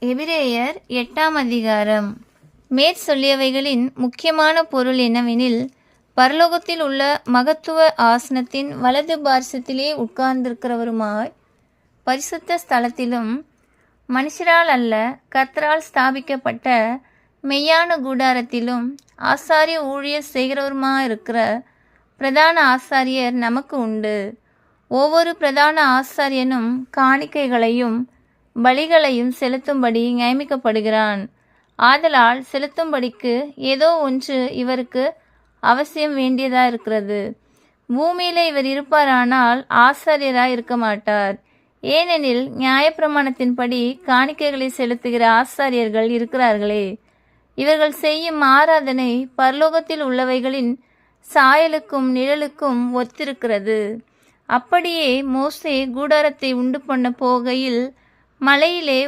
எபிரேயர் 8ஆம் அதிகாரம். மேற்சொல்லியவைகளின் முக்கியமான பொருள் என்னவெனில், பரலோகத்தில் உள்ள மகத்துவ ஆசனத்தின் வலது பார்சத்திலே உட்கார்ந்திருக்கிறவருமாய் பரிசுத்த ஸ்தலத்திலும் மனுஷரால் அல்ல கர்த்தரால் ஸ்தாபிக்கப்பட்ட மெய்யான கூடாரத்திலும் ஆசாரிய ஊழியர் செய்கிறவருமாயிருக்கிற பிரதான ஆசாரியர் நமக்கு உண்டு. ஒவ்வொரு பிரதான ஆசாரியனும் காணிக்கைகளையும் பலிகளையும் செலுத்தும்படி நியமிக்கப்படுகிறான். ஆதலால் செலுத்தும்படிக்கு ஏதோ ஒன்று இவருக்கு அவசியம் வேண்டியதாக இருக்கிறது. பூமியில் இவர் இருப்பாரானால் ஆசாரியராய் இருக்க மாட்டார். ஏனெனில் நியாயப்பிரமாணத்தின்படி காணிக்கைகளை செலுத்துகிற ஆசாரியர்கள் இருக்கிறார்களே. இவர்கள் செய்யும் ஆராதனை பரலோகத்தில் உள்ளவைகளின் சாயலுக்கும் நிழலுக்கும் ஒத்திருக்கிறது. அப்படியே மோசே கூடாரத்தை உண்டு பண்ண போகையில் மலையிலே